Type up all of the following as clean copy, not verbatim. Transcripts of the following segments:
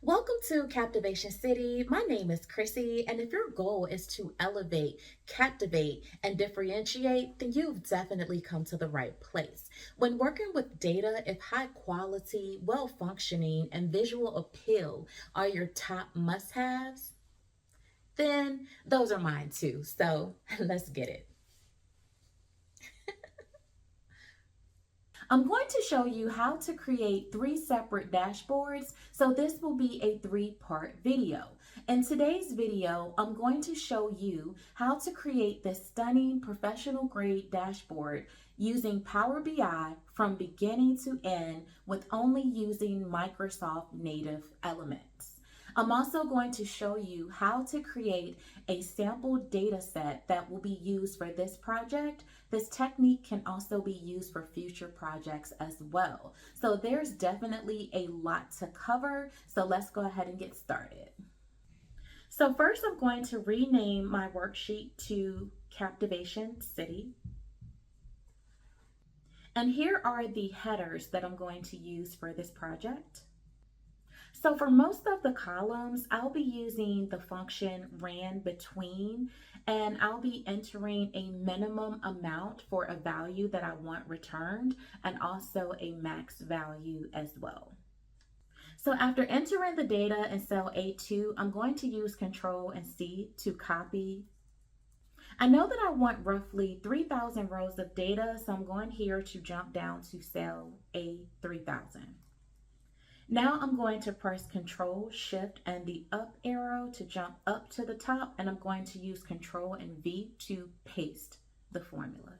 Welcome to Captivation City. My name is Chrissy, and if your goal is to elevate, captivate, and differentiate, then you've definitely come to the right place. When working with data, if high quality, well functioning, and visual appeal are your top must haves, then those are mine too. So let's get it. I'm going to show you how to create 3 separate dashboards. So this will be a 3-part video. In today's video, I'm going to show you how to create this stunning professional grade dashboard using Power BI from beginning to end with only using Microsoft native elements. I'm also going to show you how to create a sample data set that will be used for this project. This technique can also be used for future projects as well. So there's definitely a lot to cover. So let's go ahead and get started. So first I'm going to rename my worksheet to Captivation City. And here are the headers that I'm going to use for this project. So for most of the columns, I'll be using the function ran between, and I'll be entering a minimum amount for a value that I want returned and also a max value as well. So after entering the data in cell A2, I'm going to use Control and C to copy. I know that I want roughly 3,000 rows of data, so I'm going here to jump down to cell A3000. Now I'm going to press Control, Shift, and the up arrow to jump up to the top, and I'm going to use Control and V to paste the formula.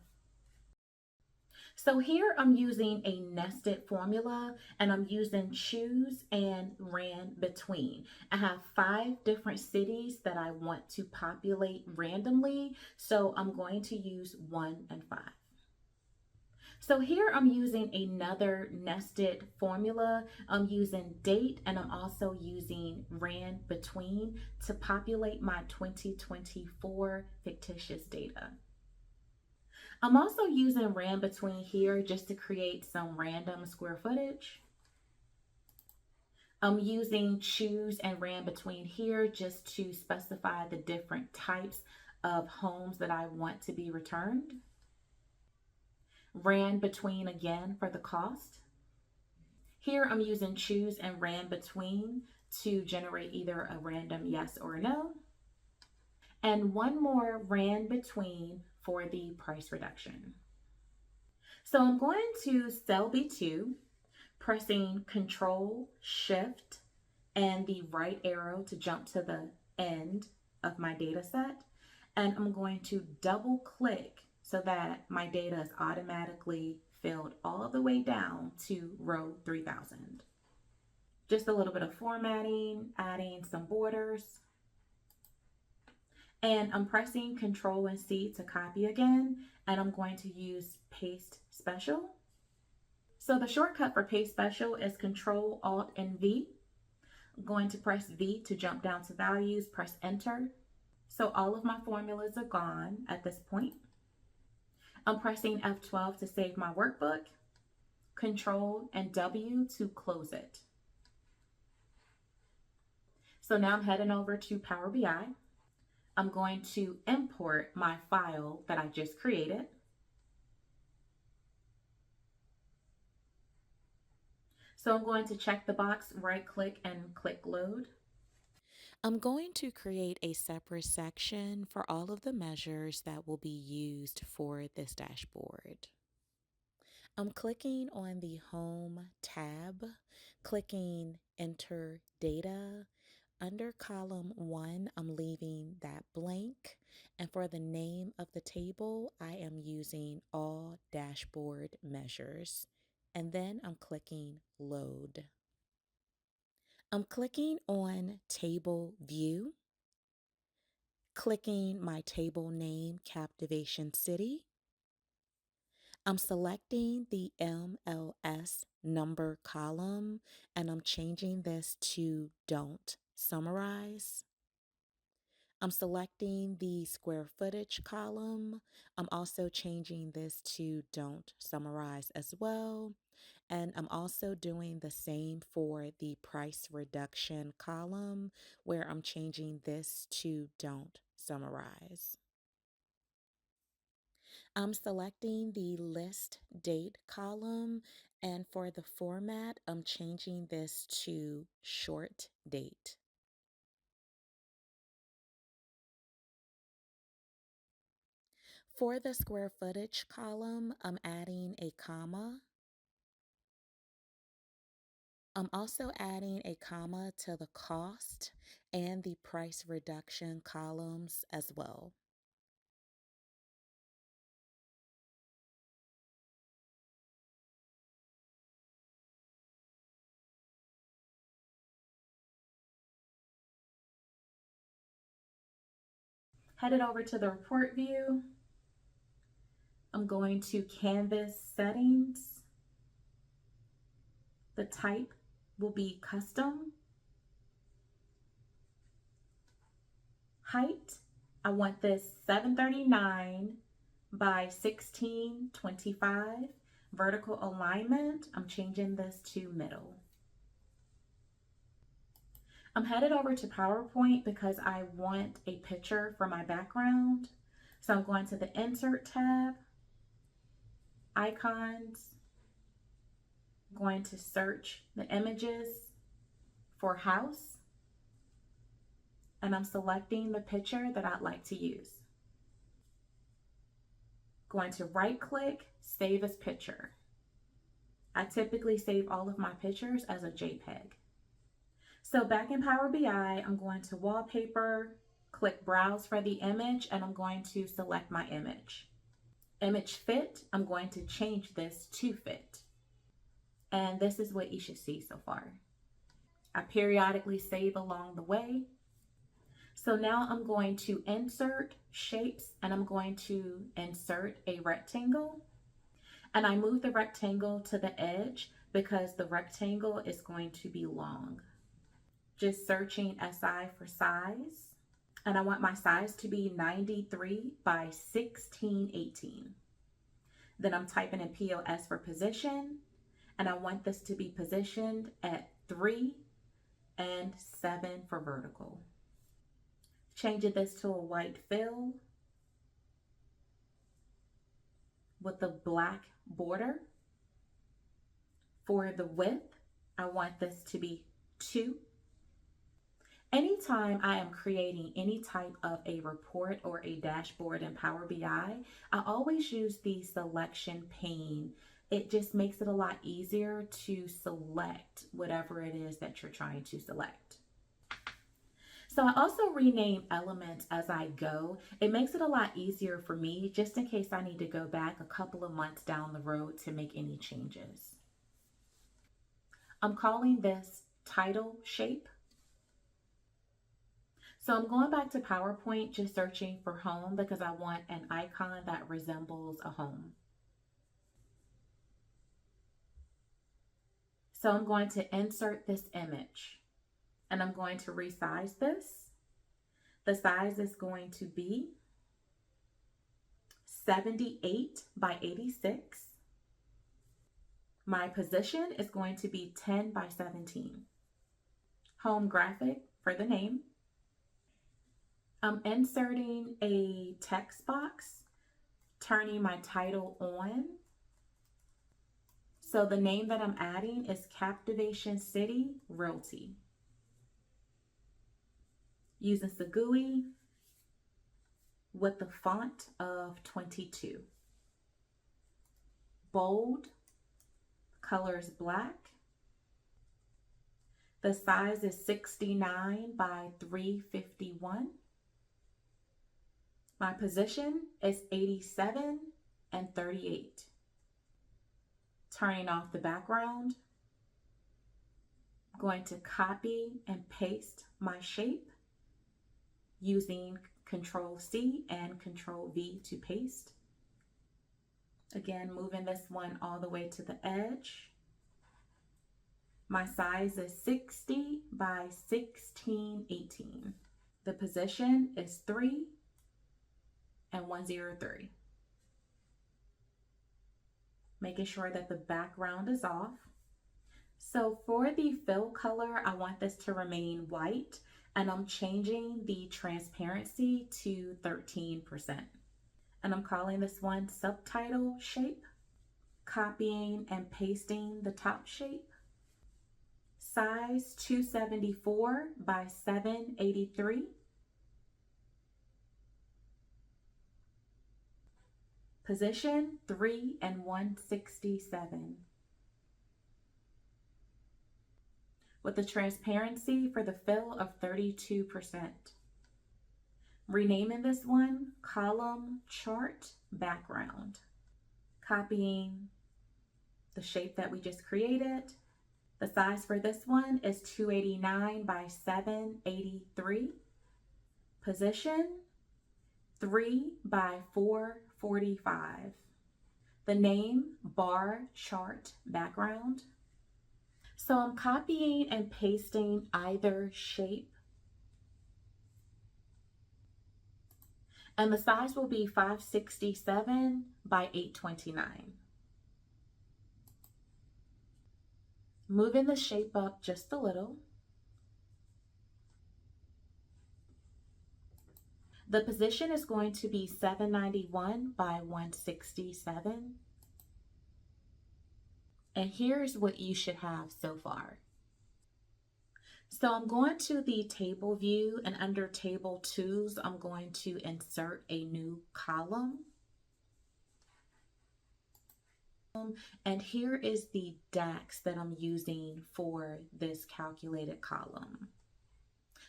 So here I'm using a nested formula, and I'm using choose and ran between. I have 5 different cities that I want to populate randomly, so I'm going to use 1 and 5. So here I'm using another nested formula. I'm using date, and I'm also using ran between to populate my 2024 fictitious data. I'm also using ran between here just to create some random square footage. I'm using choose and ran between here just to specify the different types of homes that I want to be returned. Ran between again for the cost. Here I'm using choose and ran between to generate either a random yes or no. And one more ran between for the price reduction. So I'm going to cell B2, pressing Control, Shift, and the right arrow to jump to the end of my data set. And I'm going to double click so that my data is automatically filled all the way down to row 3000. Just a little bit of formatting, adding some borders. And I'm pressing Control and C to copy again, and I'm going to use Paste Special. So the shortcut for Paste Special is Control, Alt, and V. I'm going to press V to jump down to values, press Enter. So all of my formulas are gone at this point. I'm pressing F12 to save my workbook, Control and W to close it. So now I'm heading over to Power BI. I'm going to import my file that I just created. So I'm going to check the box, right click, and click load. I'm going to create a separate section for all of the measures that will be used for this dashboard. I'm clicking on the Home tab, clicking Enter Data. Under column 1, I'm leaving that blank. And for the name of the table, I am using all dashboard measures. And then I'm clicking Load. I'm clicking on Table View, clicking my table name, Captivation City. I'm selecting the MLS number column, and I'm changing this to Don't Summarize. I'm selecting the square footage column. I'm also changing this to don't summarize as well. And I'm also doing the same for the price reduction column where I'm changing this to don't summarize. I'm selecting the list date column, and for the format, I'm changing this to short date. For the square footage column, I'm adding a comma. I'm also adding a comma to the cost and the price reduction columns as well. Headed over to the report view. I'm going to Canvas settings. The type will be custom. Height, I want this 739 by 1625. Vertical alignment, I'm changing this to middle. I'm headed over to PowerPoint because I want a picture for my background. So I'm going to the Insert tab, Icons, going to search the images for house, and I'm selecting the picture that I'd like to use. Going to right click, save as picture. I typically save all of my pictures as a JPEG. So back in Power BI, I'm going to wallpaper, click browse for the image, and I'm going to select my image. Image fit, I'm going to change this to fit. And this is what you should see so far. I periodically save along the way. So now I'm going to insert shapes, and I'm going to insert a rectangle. And I move the rectangle to the edge because the rectangle is going to be long. Just searching SI for size. And I want my size to be 93 by 1618. Then I'm typing in POS for position. And I want this to be positioned at 3 and 7 for vertical. Changing this to a white fill with a black border. For the width, I want this to be 2. Anytime I am creating any type of a report or a dashboard in Power BI, I always use the selection pane. It just makes it a lot easier to select whatever it is that you're trying to select. So I also rename elements as I go. It makes it a lot easier for me just in case I need to go back a couple of months down the road to make any changes. I'm calling this title shape. So I'm going back to PowerPoint, just searching for home because I want an icon that resembles a home. So I'm going to insert this image and I'm going to resize this. The size is going to be 78 by 86. My position is going to be 10 by 17. Home graphic for the name. I'm inserting a text box, turning my title on. So the name that I'm adding is CaptivationCity Realty. Using Sagui with the font of 22. Bold, color is black. The size is 69 by 351. My position is 87 and 38. Turning off the background. I'm going to copy and paste my shape using Control C and Control V to paste. Again, moving this one all the way to the edge. My size is 60 by 1618. The position is 3 and 103. Making sure that the background is off. So for the fill color, I want this to remain white, and I'm changing the transparency to 13%. And I'm calling this one subtitle shape. Copying and pasting the top shape. Size 274 by 783. Position 3 and 167. With a transparency for the fill of 32%. Renaming this one column chart background. Copying the shape that we just created. The size for this one is 289 by 783. Position 3 by 445. The name bar chart background. So I'm copying and pasting either shape, and the size will be 567 by 829. Moving the shape up just a little. The position is going to be 791 by 167. And here's what you should have so far. So I'm going to the table view, and under table tools, I'm going to insert a new column. And here is the DAX that I'm using for this calculated column.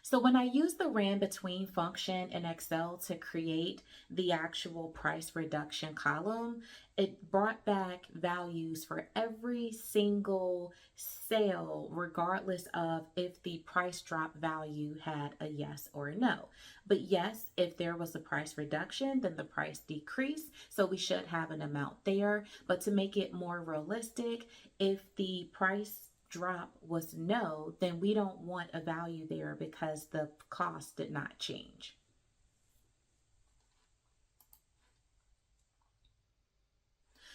So when I use the ran between function in Excel to create the actual price reduction column, it brought back values for every single sale, regardless of if the price drop value had a yes or a no. But yes, if there was a price reduction, then the price decreased. So we should have an amount there. But to make it more realistic, if the price drop was no, then we don't want a value there because the cost did not change.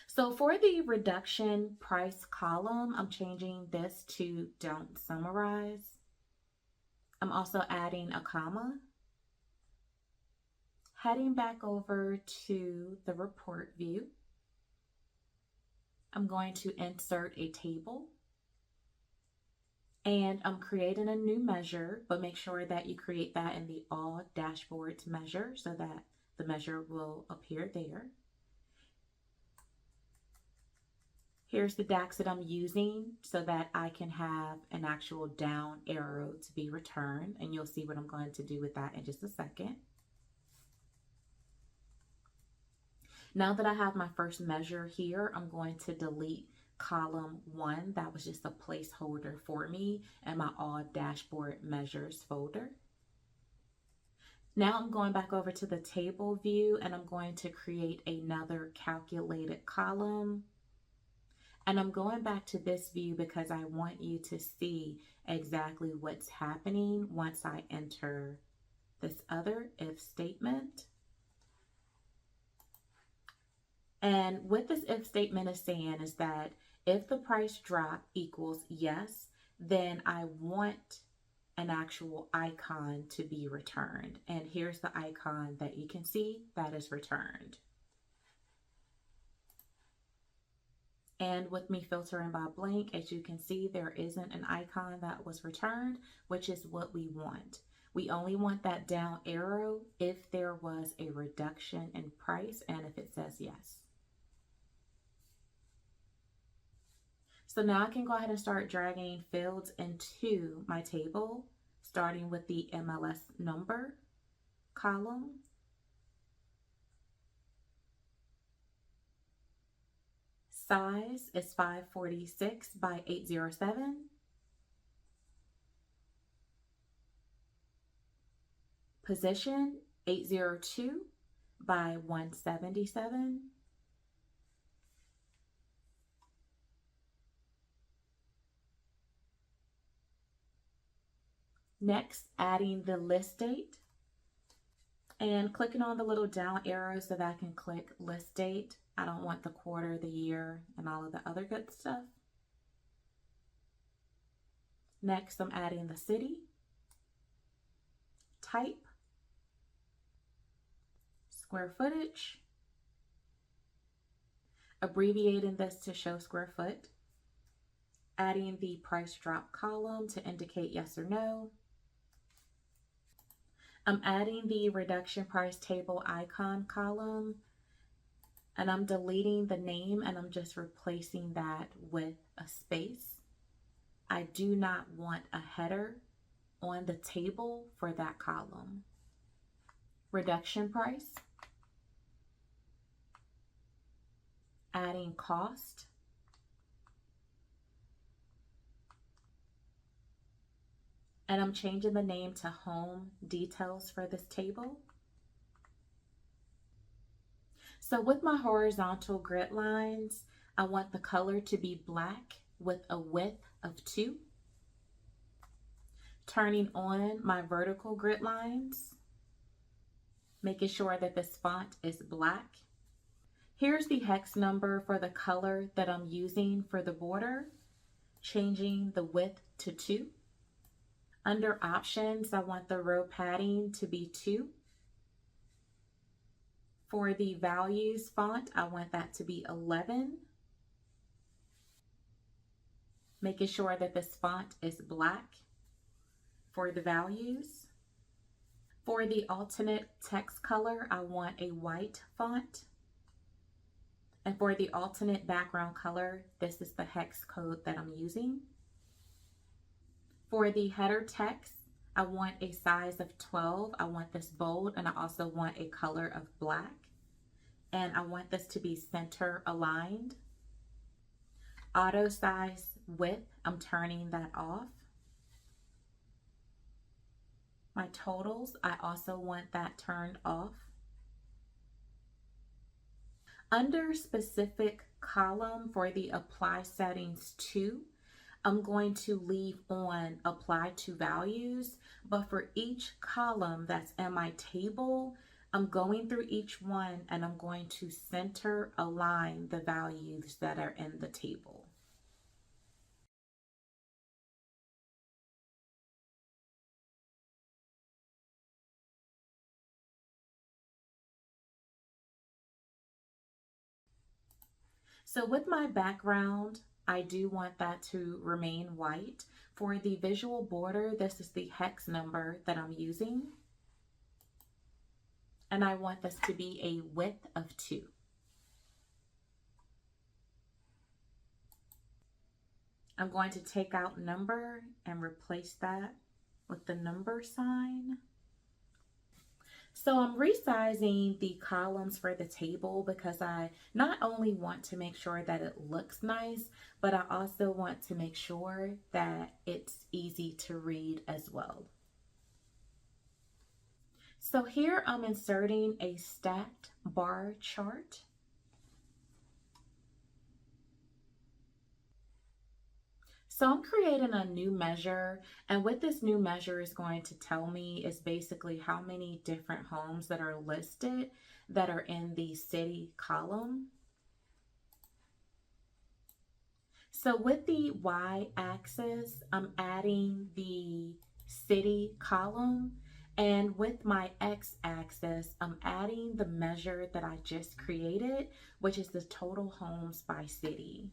So for the reduction price column, I'm changing this to don't summarize. I'm also adding a comma. Heading back over to the report view, I'm going to insert a table. And I'm creating a new measure, but make sure that you create that in the all dashboards measure so that the measure will appear there. Here's the DAX that I'm using so that I can have an actual down arrow to be returned, and you'll see what I'm going to do with that in just a second. Now that I have my first measure here, I'm going to delete column 1. That was just a placeholder for me in my all dashboard measures folder. Now I'm going back over to the table view, and I'm going to create another calculated column. And I'm going back to this view because I want you to see exactly what's happening once I enter this other if statement. And what this if statement is saying is that if the price drop equals yes, then I want an actual icon to be returned. And here's the icon that you can see that is returned. And with me filtering by blank, as you can see, there isn't an icon that was returned, which is what we want. We only want that down arrow if there was a reduction in price and if it says yes. So now I can go ahead and start dragging fields into my table, starting with the MLS number column. Size is 546 by 807. Position 802 by 177. Next, adding the list date and clicking on the little down arrow so that I can click list date. I don't want the quarter, the year, and all of the other good stuff. Next, I'm adding the city, type, square footage, abbreviating this to show square foot, adding the price drop column to indicate yes or no. I'm adding the reduction price table icon column, and I'm deleting the name and I'm just replacing that with a space. I do not want a header on the table for that column. Reduction price, adding cost, and I'm changing the name to home details for this table. So with my horizontal grid lines, I want the color to be black with a width of 2. Turning on my vertical grid lines, making sure that this font is black. Here's the hex number for the color that I'm using for the border, changing the width to 2. Under options, I want the row padding to be 2. For the values font, I want that to be 11. Making sure that this font is black for the values. For the alternate text color, I want a white font. And for the alternate background color, this is the hex code that I'm using. For the header text, I want a size of 12. I want this bold, and I also want a color of black. And I want this to be center aligned. Auto size width, I'm turning that off. My totals, I also want that turned off. Under specific column for the apply settings to, I'm going to leave on apply to values, but for each column that's in my table, I'm going through each one and I'm going to center align the values that are in the table. So with my background, I do want that to remain white. For the visual border, this is the hex number that I'm using. And I want this to be a width of 2. I'm going to take out number and replace that with the number sign. So I'm resizing the columns for the table because I not only want to make sure that it looks nice, but I also want to make sure that it's easy to read as well. So here I'm inserting a stacked bar chart. So I'm creating a new measure, and what this new measure is going to tell me is basically how many different homes that are listed that are in the city column. So with the y-axis, I'm adding the city column, and with my x-axis, I'm adding the measure that I just created, which is the total homes by city.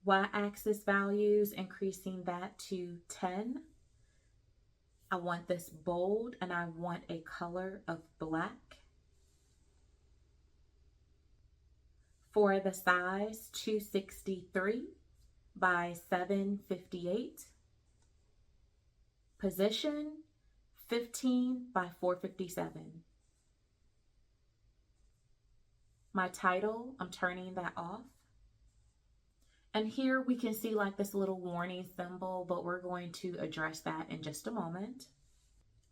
Y-axis values, increasing that to 10. I want this bold and I want a color of black. For the size, 263 by 758. Position, 15 by 457. My title, I'm turning that off. And here we can see like this little warning symbol, but we're going to address that in just a moment.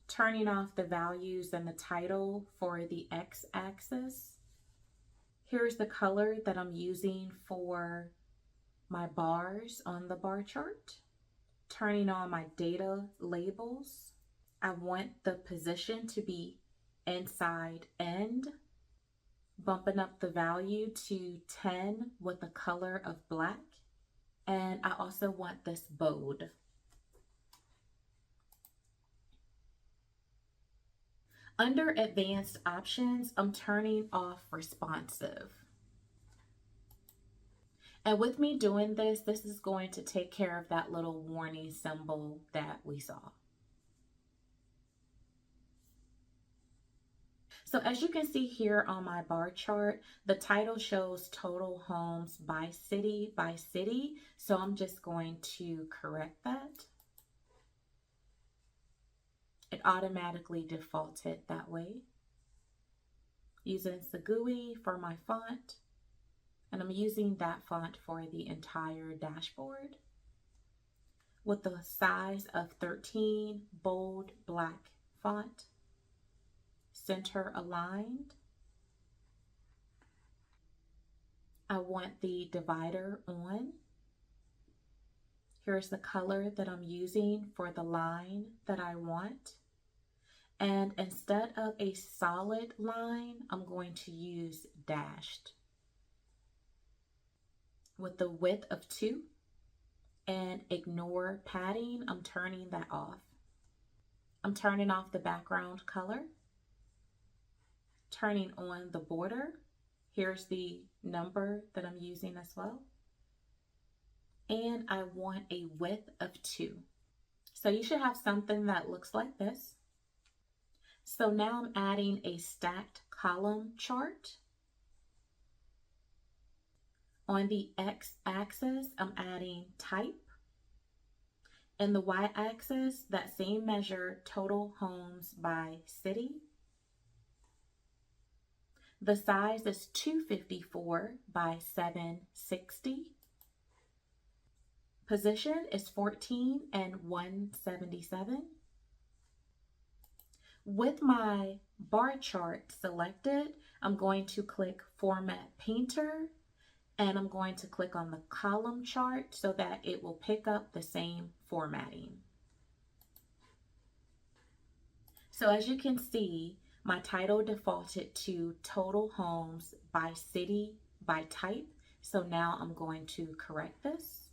Turning off the values and the title for the x-axis. Here's the color that I'm using for my bars on the bar chart. Turning on my data labels. I want the position to be inside end, bumping up the value to 10 with the color of black. And I also want this bold. Under advanced options, I'm turning off responsive. And with me doing this, this is going to take care of that little warning symbol that we saw. So as you can see here on my bar chart, the title shows total homes by city by city. So I'm just going to correct that. It automatically defaulted that way. Using Segui for my font. And I'm using that font for the entire dashboard with the size of 13, bold black font, center aligned. I want the divider on. Here's the color that I'm using for the line that I want. And instead of a solid line, I'm going to use dashed with the width of 2. And ignore padding, I'm turning that off. I'm turning off the background color, turning on the border. Here's the number that I'm using as well. And I want a width of 2. So you should have something that looks like this. So now I'm adding a stacked column chart. On the x-axis, I'm adding type. And the y-axis, that same measure, total homes by city. The size is 254 by 760. Position is 14 and 177. With my bar chart selected, I'm going to click Format Painter, and I'm going to click on the column chart so that it will pick up the same formatting. So as you can see, my title defaulted to total homes by city by type. So now I'm going to correct this.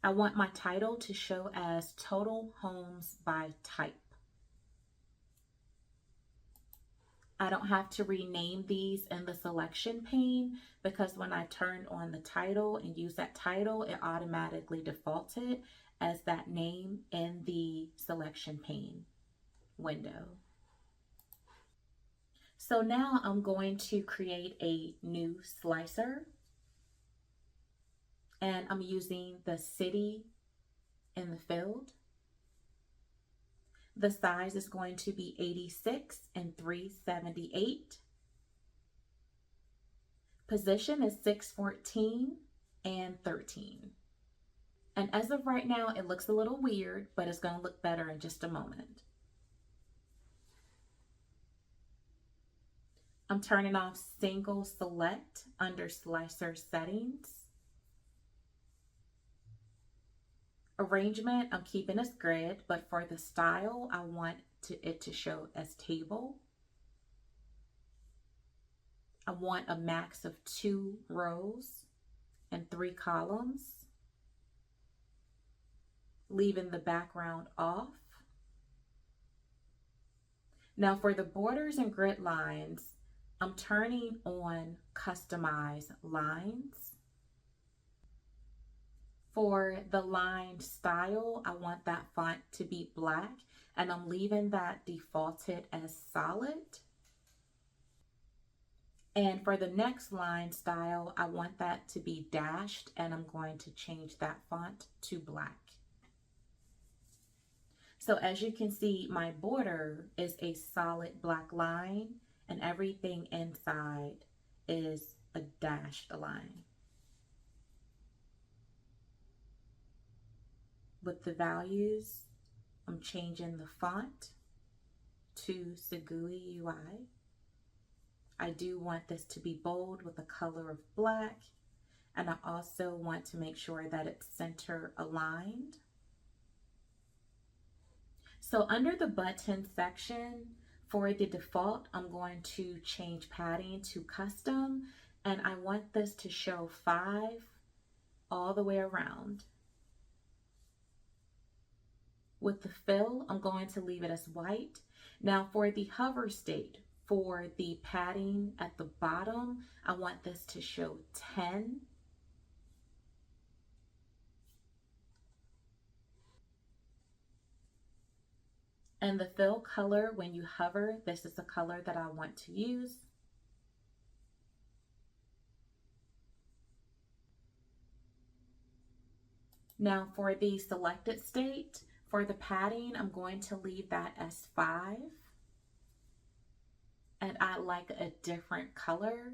I want my title to show as total homes by type. I don't have to rename these in the selection pane because when I turned on the title and use that title, it automatically defaulted as that name in the selection pane window. So now I'm going to create a new slicer, and I'm using the city in the field. The size is going to be 86 and 378. Position is 614 and 13. And as of right now, it looks a little weird, but it's going to look better in just a moment. I'm turning off single select under slicer settings. Arrangement, I'm keeping as grid, but for the style, I want it to show as table. I want a max of 2 rows and 3 columns, leaving the background off. Now for the borders and grid lines, I'm turning on customize lines. For the line style, I want that font to be black, and I'm leaving that defaulted as solid. And for the next line style, I want that to be dashed, and I'm going to change that font to black. So as you can see, my border is a solid black line, and everything inside is a dashed line. With the values, I'm changing the font to Segui UI. I do want this to be bold with the color of black, and I also want to make sure that it's center aligned. So under the button section, for the default, I'm going to change padding to custom, and I want this to show 5 all the way around. With the fill, I'm going to leave it as white. Now for the hover state, for the padding at the bottom, I want this to show 10. And the fill color, when you hover, this is the color that I want to use. Now for the selected state, for the padding, I'm going to leave that as 5. And I like a different color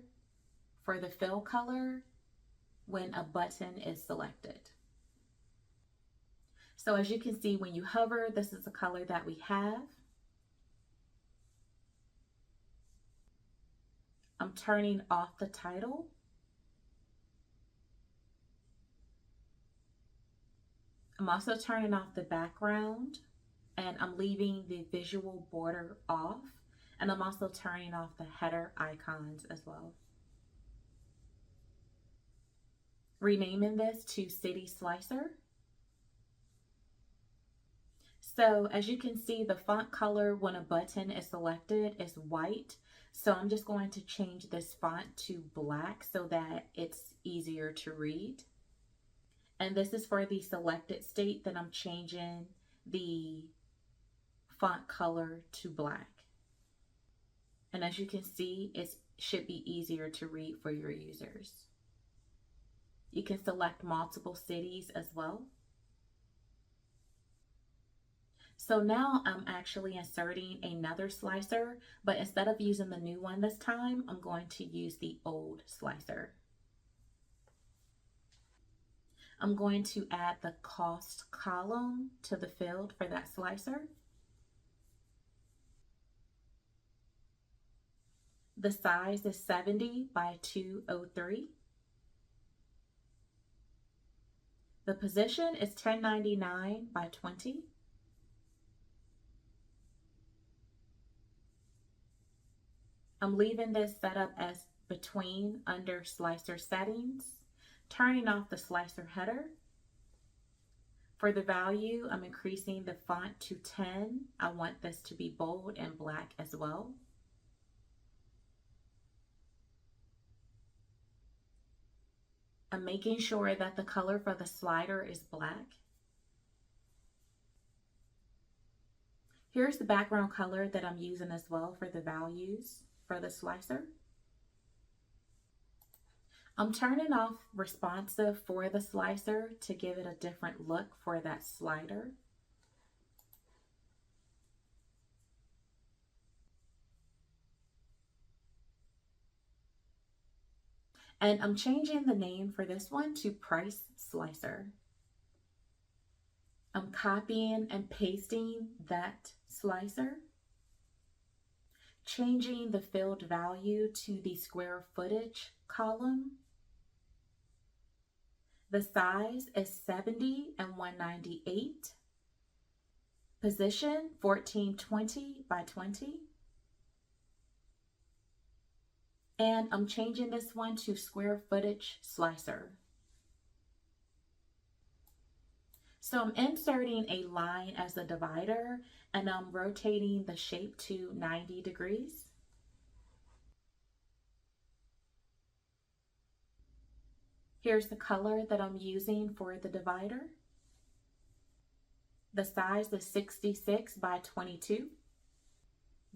for the fill color when a button is selected. So as you can see, when you hover, this is the color that we have. I'm turning off the title. I'm also turning off the background, and I'm leaving the visual border off. And I'm also turning off the header icons as well. Renaming this to City Slicer. So as you can see, the font color when a button is selected is white. So I'm just going to change this font to black so that it's easier to read. And this is for the selected state that I'm changing the font color to black. And as you can see, it should be easier to read for your users. You can select multiple cities as well. So now I'm actually inserting another slicer, but instead of using the new one this time, I'm going to use the old slicer. I'm going to add the cost column to the field for that slicer. The size is 70 by 203. The position is 1099 by 20. I'm leaving this set up as between under slicer settings, turning off the slicer header. For the value, I'm increasing the font to 10. I want this to be bold and black as well. I'm making sure that the color for the slider is black. Here's the background color that I'm using as well for the values for the slicer. I'm turning off responsive for the slicer to give it a different look for that slider. And I'm changing the name for this one to Price Slicer. I'm copying and pasting that slicer, changing the field value to the square footage column. The size is 70 and 198. Position 1420 by 20. And I'm changing this one to square footage slicer. So I'm inserting a line as a divider, and I'm rotating the shape to 90 degrees. Here's the color that I'm using for the divider. The size is 66 by 22.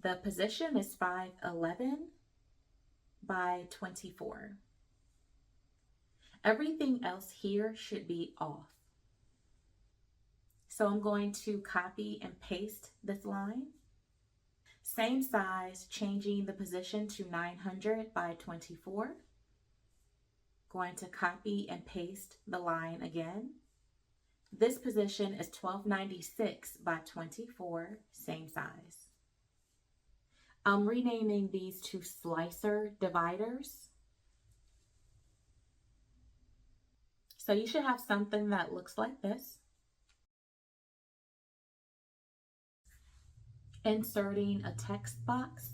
The position is 511 by 24. Everything else here should be off. So I'm going to copy and paste this line. Same size, changing the position to 900 by 24. Going to copy and paste the line again. This position is 1296 by 24, same size. I'm renaming these to slicer dividers. So you should have something that looks like this. Inserting a text box.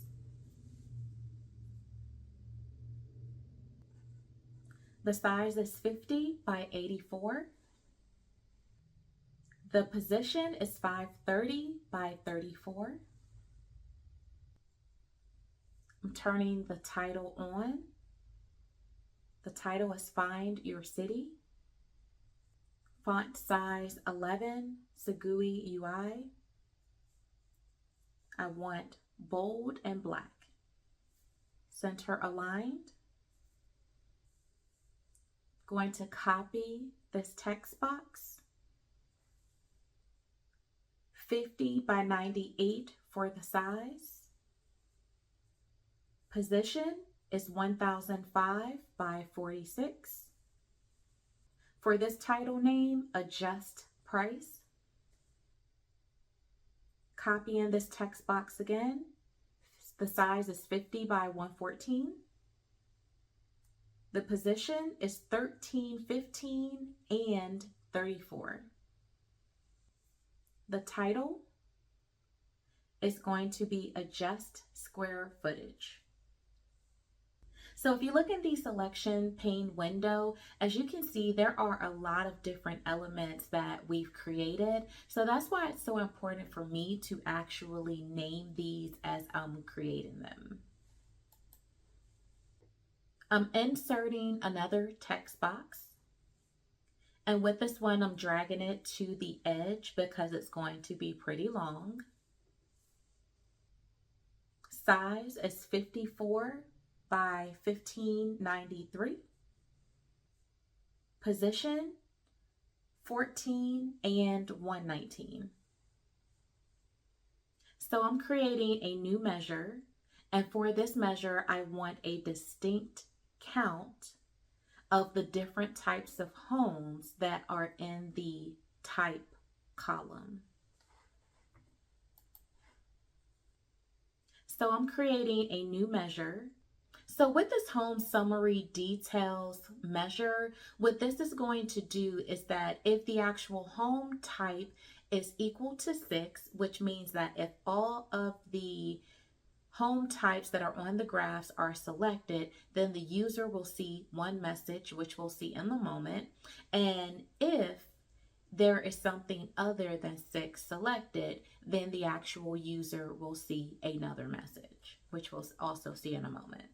The size is 50 by 84. The position is 530 by 34. I'm turning the title on. The title is Find Your City. Font size 11, Segui UI. I want bold and black. Center aligned. Going to copy this text box. 50 by 98 for the size. Position is 1005 by 46. For this title name, adjust price. Copying this text box again. The size is 50 by 114. The position is 13, 15, and 34. The title is going to be Adjust Square Footage. So if you look in the selection pane window, as you can see, there are a lot of different elements that we've created. So that's why it's so important for me to actually name these as I'm creating them. I'm inserting another text box. And with this one, I'm dragging it to the edge because it's going to be pretty long. Size is 54 by 1593. Position 14 and 119. So I'm creating a new measure, and for this measure I want a distinct count of the different types of homes that are in the type column. So I'm creating a new measure. So with this home summary details measure, what this is going to do is that if the actual home type is equal to 6, which means that if all of the home types that are on the graphs are selected, then the user will see one message, which we'll see in the moment. And if there is something other than 6 selected, then the actual user will see another message, which we'll also see in a moment.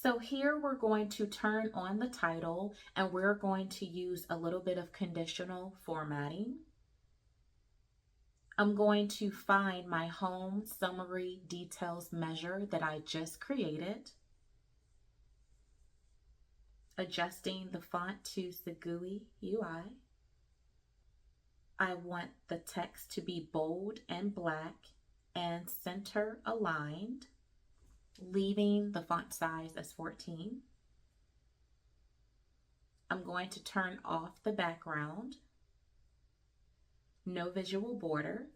So here we're going to turn on the title, and we're going to use a little bit of conditional formatting. I'm going to find my home summary details measure that I just created. Adjusting the font to Segui UI. I want the text to be bold and black and center aligned, leaving the font size as 14. I'm going to turn off the background. No visual border.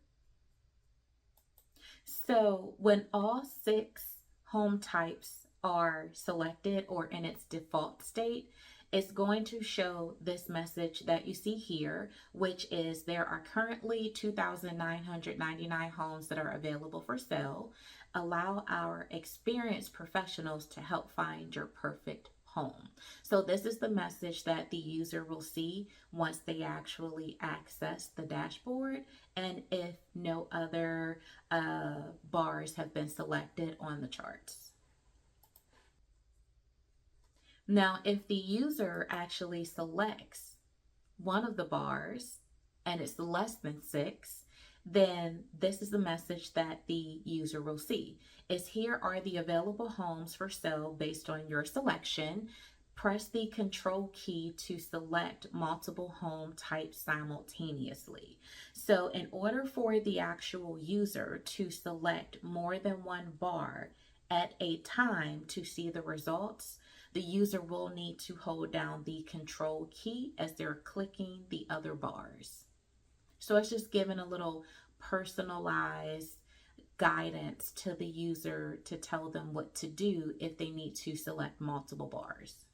So when all 6 home types are selected or in its default state, it's going to show this message that you see here, which is there are currently 2,999 homes that are available for sale. Allow our experienced professionals to help find your perfect home. So this is the message that the user will see once they actually access the dashboard, and if no other bars have been selected on the charts. Now, if the user actually selects one of the bars and it's less than 6, then this is the message that the user will see. Is here are the available homes for sale based on your selection. Press the control key to select multiple home types simultaneously. So in order for the actual user to select more than one bar at a time to see the results, the user will need to hold down the control key as they're clicking the other bars. So it's just giving a little personalized guidance to the user to tell them what to do if they need to select multiple bars.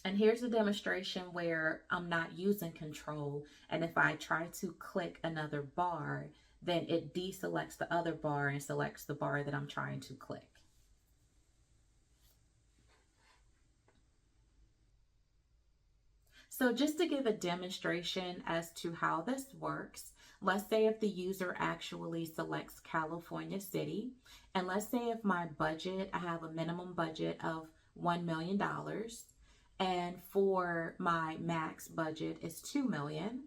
And here's a demonstration where I'm not using control. And if I try to click another bar, then it deselects the other bar and selects the bar that I'm trying to click. So just to give a demonstration as to how this works, let's say if the user actually selects California City, and let's say if my budget, I have a minimum budget of $1 million, and for my max budget is 2 million,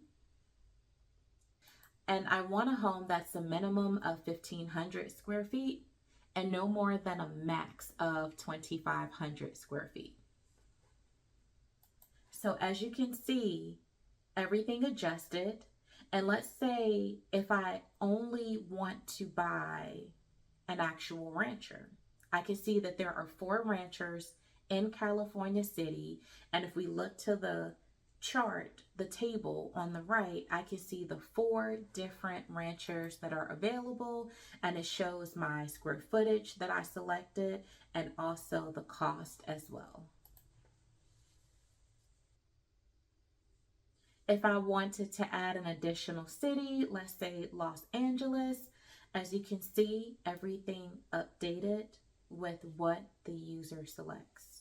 and I want a home that's a minimum of 1,500 square feet and no more than a max of 2,500 square feet. So as you can see, everything adjusted. And let's say if I only want to buy an actual rancher, I can see that there are 4 ranchers in California City. And if we look to the chart, the table on the right, I can see the 4 different ranchers that are available, and it shows my square footage that I selected and also the cost as well. If I wanted to add an additional city, let's say Los Angeles, as you can see, everything updated with what the user selects.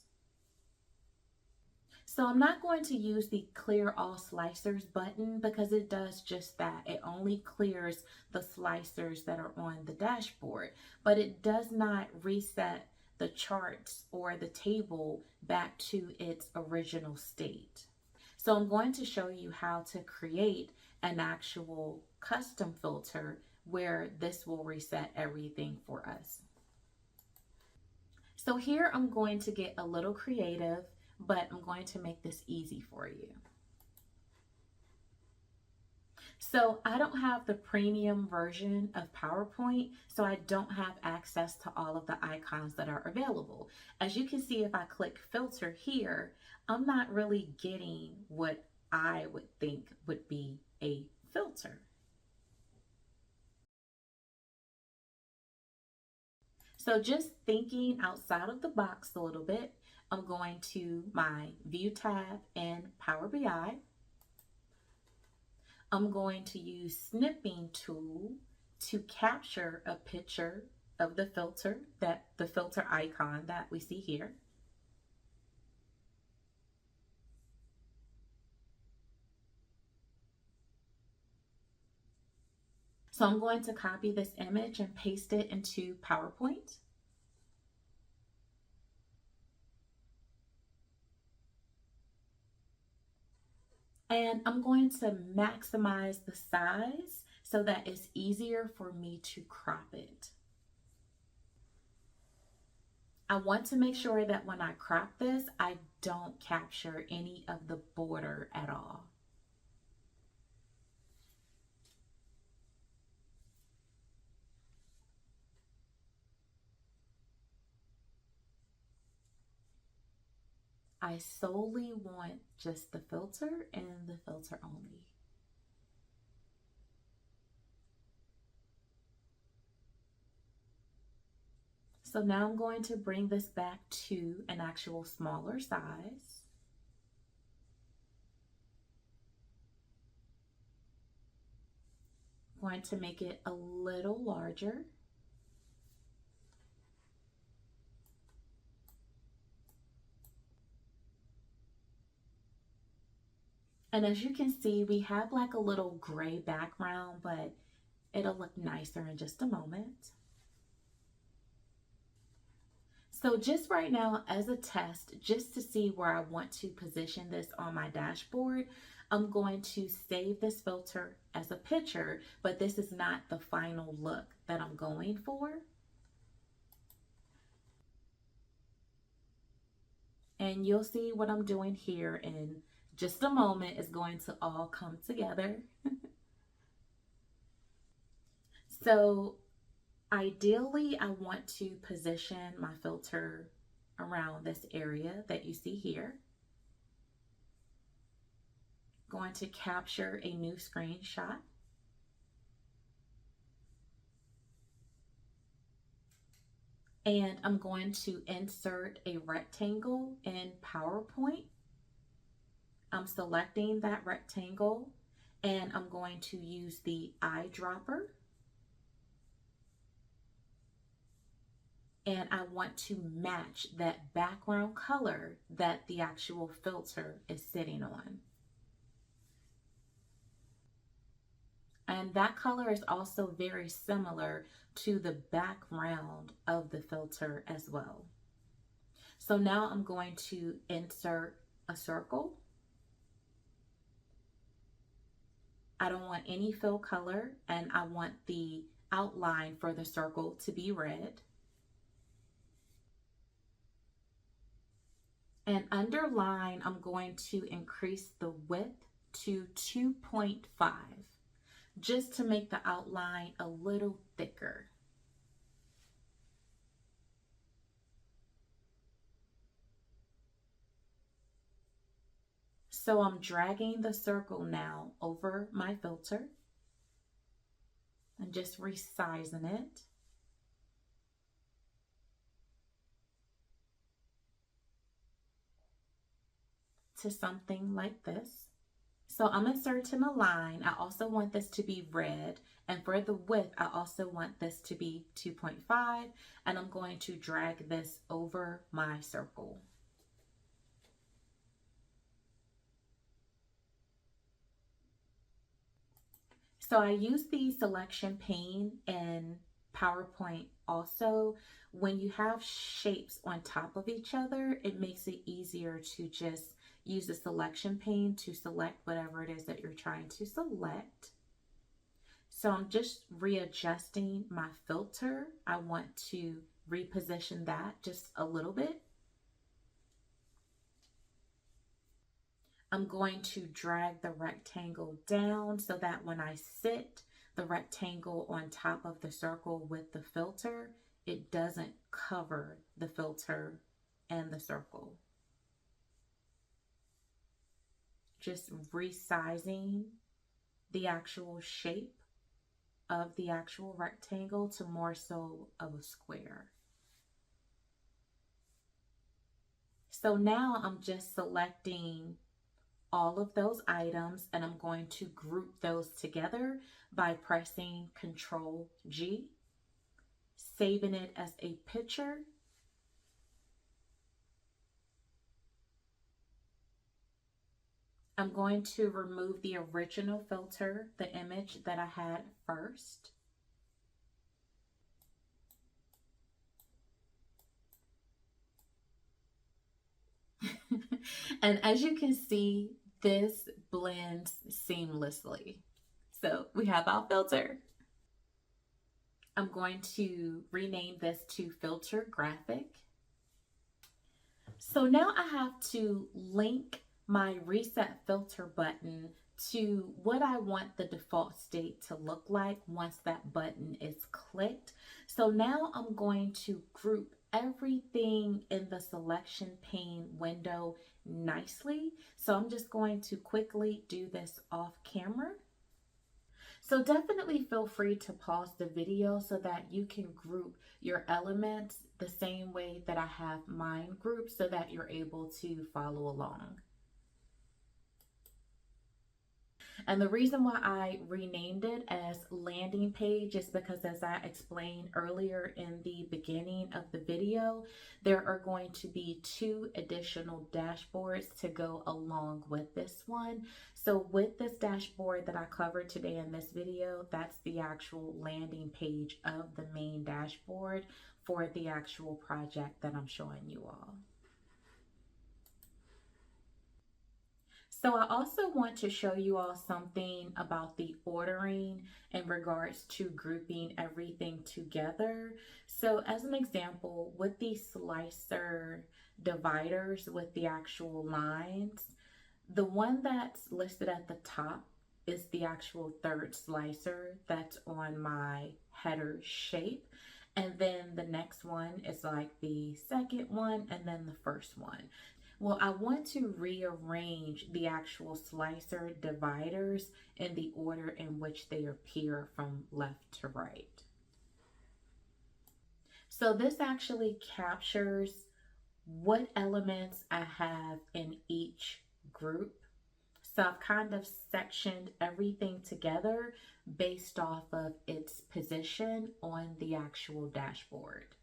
So I'm not going to use the clear all slicers button because it does just that. It only clears the slicers that are on the dashboard, but it does not reset the charts or the table back to its original state. So I'm going to show you how to create an actual custom filter where this will reset everything for us. So here I'm going to get a little creative, but I'm going to make this easy for you. So I don't have the premium version of PowerPoint, so I don't have access to all of the icons that are available. As you can see, if I click filter here, I'm not really getting what I would think would be a filter. So just thinking outside of the box a little bit, I'm going to my View tab in Power BI. I'm going to use Snipping tool to capture a picture of the filter, that the filter icon that we see here. So I'm going to copy this image and paste it into PowerPoint. And I'm going to maximize the size so that it's easier for me to crop it. I want to make sure that when I crop this, I don't capture any of the border at all. I solely want just the filter and the filter only. So now I'm going to bring this back to an actual smaller size. I'm going to make it a little larger. And as you can see, we have like a little gray background, but it'll look nicer in just a moment. So just right now as a test, just to see where I want to position this on my dashboard, I'm going to save this filter as a picture, but this is not the final look that I'm going for. And you'll see what I'm doing here in just a moment. Is going to all come together. So ideally, I want to position my filter around this area that you see here. Going to capture a new screenshot. And I'm going to insert a rectangle in PowerPoint. I'm selecting that rectangle and I'm going to use the eyedropper, and I want to match that background color that the actual filter is sitting on. And that color is also very similar to the background of the filter as well. So now I'm going to insert a circle. I don't want any fill color, and I want the outline for the circle to be red. And underline, I'm going to increase the width to 2.5 just to make the outline a little thicker. So I'm dragging the circle now over my filter and just resizing it to something like this. So I'm inserting a line. I also want this to be red, and for the width I also want this to be 2.5, and I'm going to drag this over my circle. So I use the selection pane in PowerPoint also. When you have shapes on top of each other, it makes it easier to just use the selection pane to select whatever it is that you're trying to select. So I'm just readjusting my filter. I want to reposition that just a little bit. I'm going to drag the rectangle down so that when I sit the rectangle on top of the circle with the filter, it doesn't cover the filter and the circle. Just resizing the actual shape of the actual rectangle to more so of a square. So now I'm just selecting all of those items and I'm going to group those together by pressing Control G, saving it as a picture. I'm going to remove the original filter, the image that I had first. And as you can see, this blends seamlessly. So we have our filter. I'm going to rename this to Filter Graphic. So now I have to link my reset filter button to what I want the default state to look like once that button is clicked. So now I'm going to group everything in the selection pane window nicely. So I'm just going to quickly do this off camera. So definitely feel free to pause the video so that you can group your elements the same way that I have mine grouped so that you're able to follow along. And the reason why I renamed it as landing page is because, as I explained earlier in the beginning of the video, there are going to be 2 additional dashboards to go along with this one. So with this dashboard that I covered today in this video, that's the actual landing page of the main dashboard for the actual project that I'm showing you all. So I also want to show you all something about the ordering in regards to grouping everything together. So as an example, with the slicer dividers with the actual lines, the one that's listed at the top is the actual third slicer that's on my header shape. And then the next one is like the second one, and then the first one. Well, I want to rearrange the actual slicer dividers in the order in which they appear from left to right. So this actually captures what elements I have in each group. So I've kind of sectioned everything together based off of its position on the actual dashboard.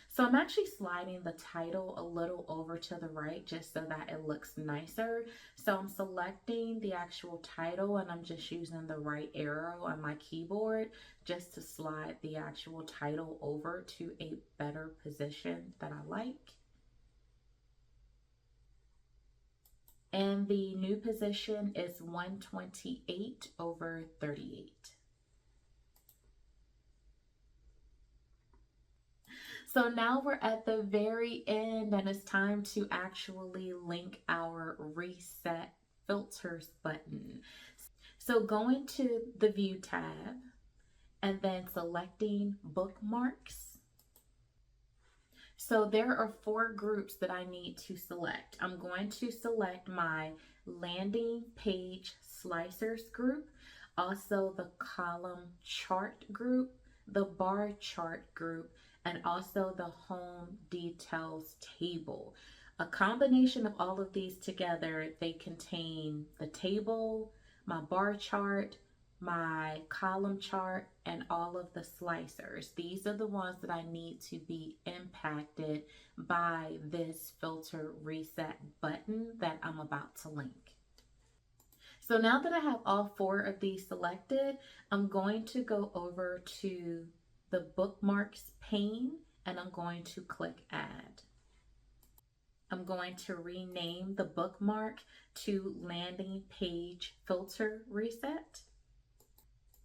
So I'm actually sliding the title a little over to the right just so that it looks nicer. So I'm selecting the actual title and I'm just using the right arrow on my keyboard just to slide the actual title over to a better position that I like. And the new position is 128 over 38. So now we're at the very end and it's time to actually link our reset filters button. So going to the view tab and then selecting bookmarks. So there are 4 groups that I need to select. I'm going to select my landing page slicers group, also the column chart group, the bar chart group, and also the home details table. A combination of all of these together, they contain the table, my bar chart, my column chart, and all of the slicers. These are the ones that I need to be impacted by this filter reset button that I'm about to link. So now that I have all 4 of these selected, I'm going to go over to the bookmarks pane and I'm going to click add. I'm going to rename the bookmark to landing page filter reset.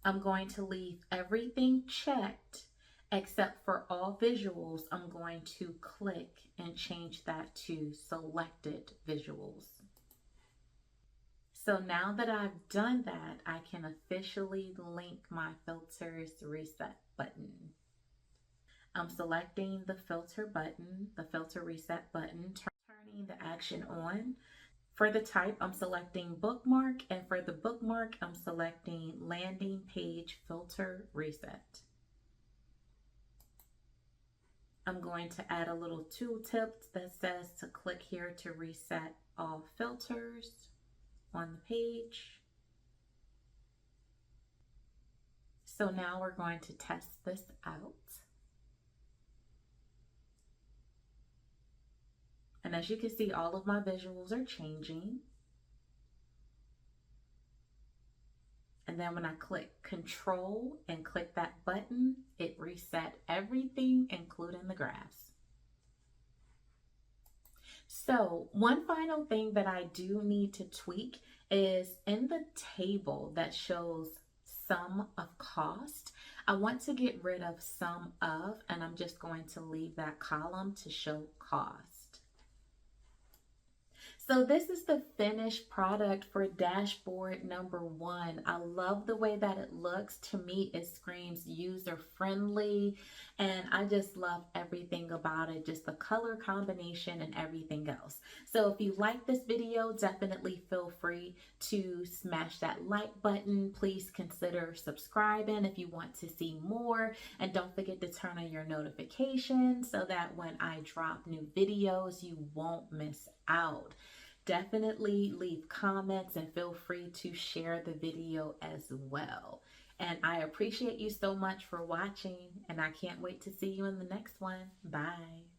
I'm going to leave everything checked except for all visuals. I'm going to click and change that to selected visuals. So now that I've done that, I can officially link my filters reset button. I'm selecting the filter button, the filter reset button, turning the action on. For the type, I'm selecting bookmark, and for the bookmark, I'm selecting landing page filter reset. I'm going to add a little tooltip that says to click here to reset all filters on the page. So now we're going to test this out. And as you can see, all of my visuals are changing. And then when I click Control and click that button, it reset everything, including the graphs. So one final thing that I do need to tweak is in the table that shows sum of cost, I want to get rid of sum of, and I'm just going to leave that column to show cost. So this is the finished product for dashboard number 1. I love the way that it looks. To me, it screams user friendly, and I just love everything about it, just the color combination and everything else. So if you like this video, definitely feel free to smash that like button. Please consider subscribing if you want to see more, and don't forget to turn on your notifications so that when I drop new videos, you won't miss out. Definitely leave comments and feel free to share the video as well. And I appreciate you so much for watching, and I can't wait to see you in the next one. Bye.